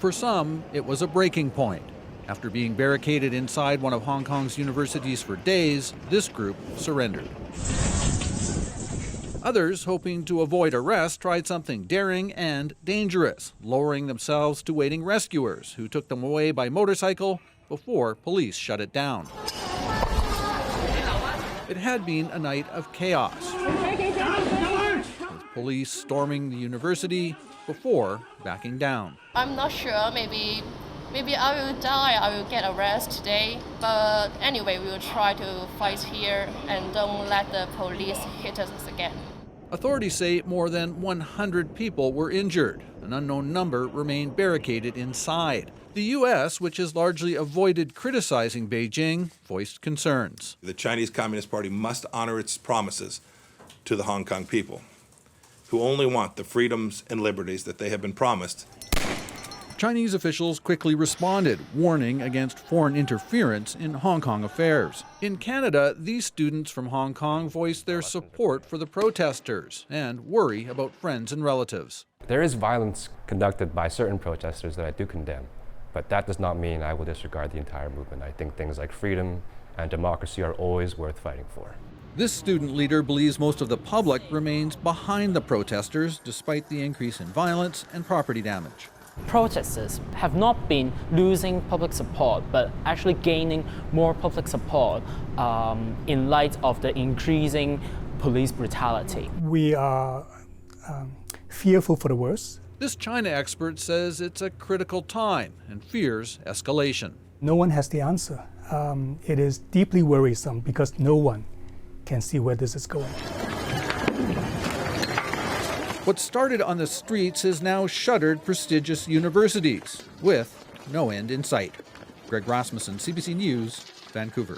For some, it was a breaking point. After being barricaded inside one of Hong Kong's universities for days, this group surrendered. Others, hoping to avoid arrest, tried something daring and dangerous, lowering themselves to waiting rescuers who took them away by motorcycle before police shut it down. It had been a night of chaos, with police storming the university before backing down. I'm not sure, maybe I will die, I will get arrested today. But anyway, we will try to fight here and don't let the police hit us again. Authorities say more than 100 people were injured. An unknown number remain barricaded inside. The U.S., which has largely avoided criticizing Beijing, voiced concerns. The Chinese Communist Party must honor its promises to the Hong Kong people, who only want the freedoms and liberties that they have been promised. Chinese officials quickly responded, warning against foreign interference in Hong Kong affairs. In Canada, these students from Hong Kong voiced their support for the protesters and worry about friends and relatives. There is violence conducted by certain protesters that I do condemn, but that does not mean I will disregard the entire movement. I think things like freedom and democracy are always worth fighting for. This student leader believes most of the public remains behind the protesters despite the increase in violence and property damage. Protesters have not been losing public support, but actually gaining more public support in light of the increasing police brutality. We are fearful for the worst. This China expert says it's a critical time and fears escalation. No one has the answer. It is deeply worrisome because no one can see where this is going. What started on the streets has now shuttered prestigious universities, with no end in sight. Greg Rasmussen, CBC News, Vancouver.